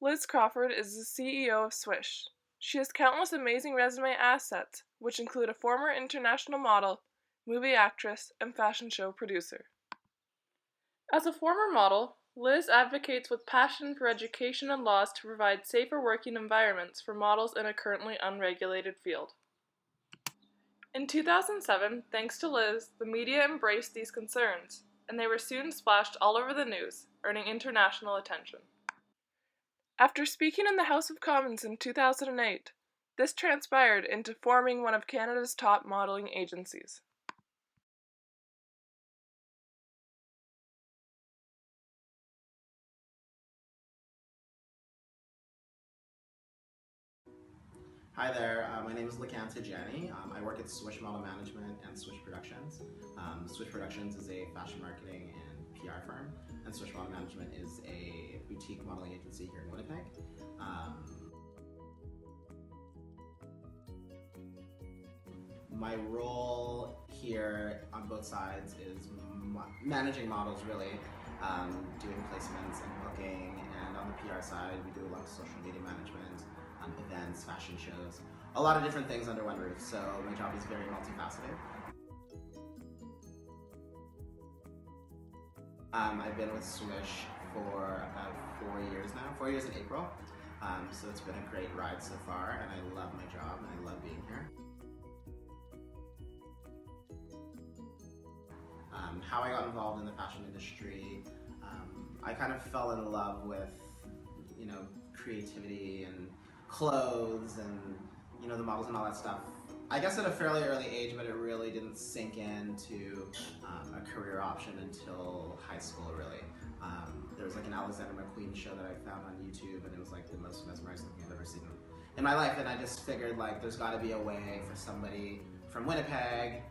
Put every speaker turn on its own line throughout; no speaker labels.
Liz Crawford is the CEO of Swish. She has countless amazing resume assets, which include a former international model, movie actress, and fashion show producer. As a former model, Liz advocates with passion for education and laws to provide safer working environments for models in a currently unregulated field. In 2007, thanks to Liz, the media embraced these concerns, and they were soon splashed all over the news, earning international attention. After speaking in the House of Commons in 2008, this transpired into forming one of Canada's top modeling agencies.
Hi there, my name is Lakanta Jenny. I work at Swish Model Management and Swish Productions. Swish Productions is a fashion marketing and PR firm, and Swish Model Management is a boutique modeling agency here in Winnipeg. My role here on both sides is managing models, really, doing placements and booking, and on the PR side we do a lot of social media management, events, fashion shows, a lot of different things under one roof, so my job is very multifaceted. I've been with Swish for about 4 years now, 4 years in April, so it's been a great ride so far, and I love my job and I love being here. How I got involved in the fashion industry, I kind of fell in love with, creativity and clothes and, the models and all that stuff. I guess at a fairly early age, but it really didn't sink into a career option until high school, really. There was like an Alexander McQueen show that I found on YouTube, and it was like the most mesmerizing thing I've ever seen in my life, and I just figured like there's got to be a way for somebody from Winnipeg,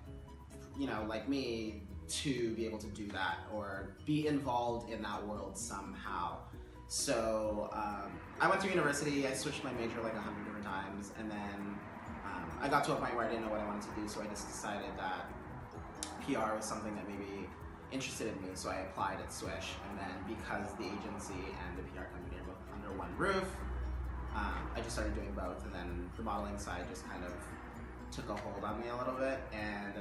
like me, to be able to do that or be involved in that world somehow. So I went to university, I switched my major like 100 different times, and then I got to a point where I didn't know what I wanted to do, so I just decided that PR was something that maybe interested in me, so I applied at Swish, and then because the agency and the PR company are both under one roof, I just started doing both, and then the modeling side just kind of took a hold on me a little bit, and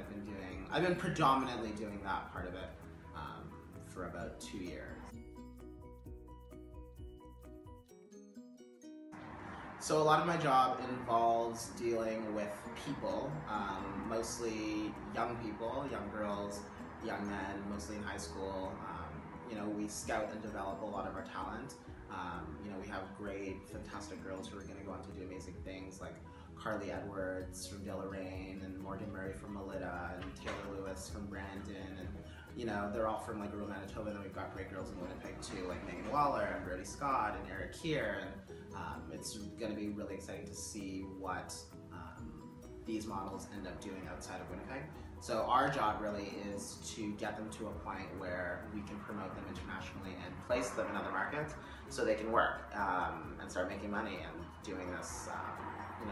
I've been predominantly doing that part of it for about 2 years. So a lot of my job involves dealing with people, mostly young people, young girls, young men, mostly in high school. We scout and develop a lot of our talent. We have great, fantastic girls who are going to go on to do amazing things, like Carly Edwards from De La Reine, and Morgan Murray from Melita, and Taylor Lewis from Brandon, and they're all from like rural Manitoba. And then we've got great girls in Winnipeg too, like Megan Waller and Brody Scott and Eric Keir, and it's going to be really exciting to see what these models end up doing outside of Winnipeg. So our job really is to get them to a point where we can promote them internationally and place them in other markets so they can work and start making money and doing this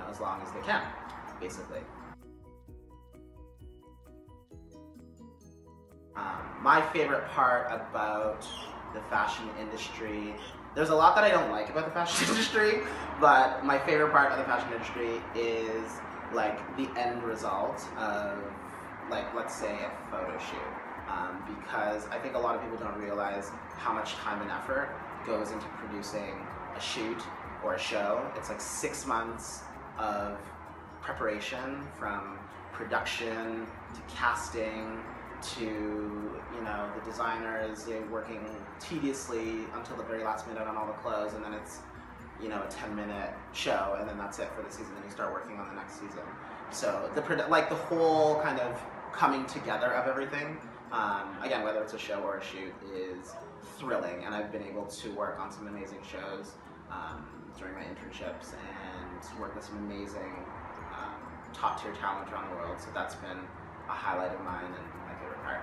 as long as they can, basically. My favorite part about the fashion industry, there's a lot that I don't like about the fashion industry, but my favorite part of the fashion industry is like the end result of, like, let's say a photo shoot, because I think a lot of people don't realize how much time and effort goes into producing a shoot or a show. It's like 6 months of preparation, from production to casting to the designers working tediously until the very last minute on all the clothes, and then it's a 10-minute show, and then that's it for the season, and you start working on the next season. So the whole kind of coming together of everything, again, whether it's a show or a shoot, is thrilling, and I've been able to work on some amazing shows during my internships and work with some amazing top-tier talent around the world, so that's been a highlight of mine and my favorite part.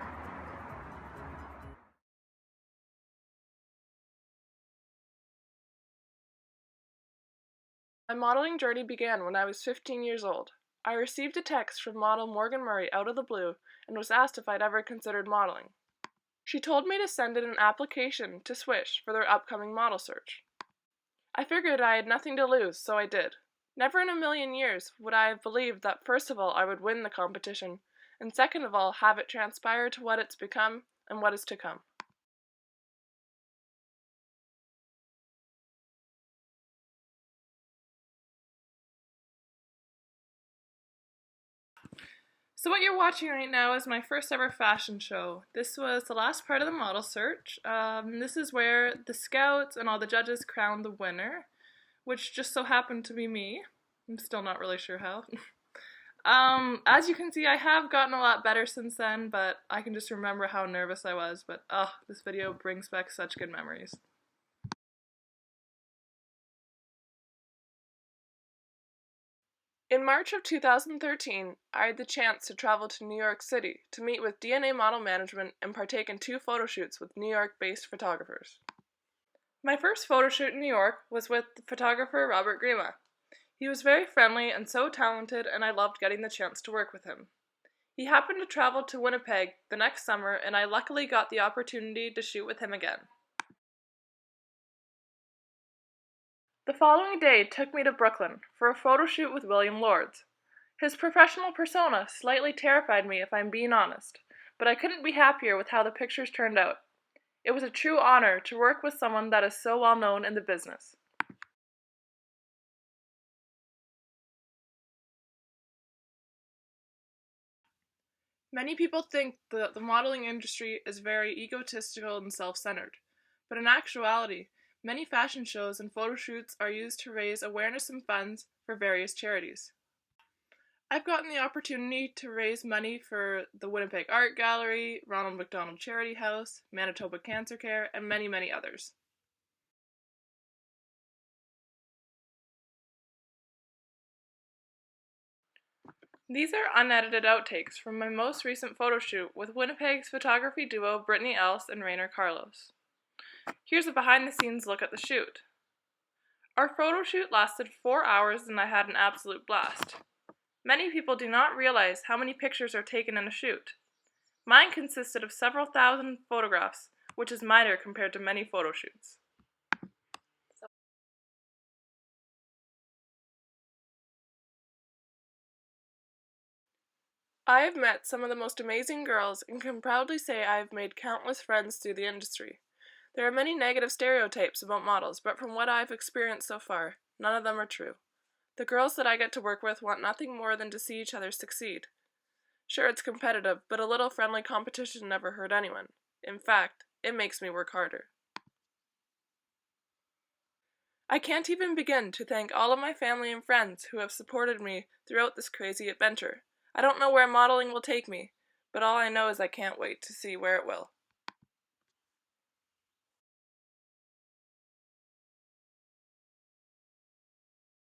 My modeling journey began when I was 15 years old. I received a text from model Morgan Murray out of the blue and was asked if I'd ever considered modeling. She told me to send in an application to Swish for their upcoming model search. I figured I had nothing to lose, so I did. Never in a million years would I have believed that first of all I would win the competition, and second of all have it transpire to what it's become and what is to come. So what you're watching right now is my first ever fashion show. This was the last part of the model search. This is where the scouts and all the judges crowned the winner, which just so happened to be me. I'm still not really sure how. As you can see, I have gotten a lot better since then, but I can just remember how nervous I was, but this video brings back such good memories. In March of 2013, I had the chance to travel to New York City to meet with DNA Model Management and partake in 2 photo shoots with New York-based photographers. My first photo shoot in New York was with the photographer Robert Grima. He was very friendly and so talented, and I loved getting the chance to work with him. He happened to travel to Winnipeg the next summer, and I luckily got the opportunity to shoot with him again. The following day took me to Brooklyn for a photo shoot with William Lords. His professional persona slightly terrified me, if I'm being honest, but I couldn't be happier with how the pictures turned out. It was a true honor to work with someone that is so well known in the business. Many people think that the modeling industry is very egotistical and self-centered, but in actuality, many fashion shows and photo shoots are used to raise awareness and funds for various charities. I've gotten the opportunity to raise money for the Winnipeg Art Gallery, Ronald McDonald Charity House, Manitoba Cancer Care, and many, many others. These are unedited outtakes from my most recent photo shoot with Winnipeg's photography duo Brittany Else and Rainer Carlos. Here's a behind-the-scenes look at the shoot. Our photo shoot lasted 4 hours and I had an absolute blast. Many people do not realize how many pictures are taken in a shoot. Mine consisted of several thousand photographs, which is minor compared to many photo shoots. I have met some of the most amazing girls and can proudly say I have made countless friends through the industry. There are many negative stereotypes about models, but from what I've experienced so far, none of them are true. The girls that I get to work with want nothing more than to see each other succeed. Sure, it's competitive, but a little friendly competition never hurt anyone. In fact, it makes me work harder. I can't even begin to thank all of my family and friends who have supported me throughout this crazy adventure. I don't know where modeling will take me, but all I know is I can't wait to see where it will.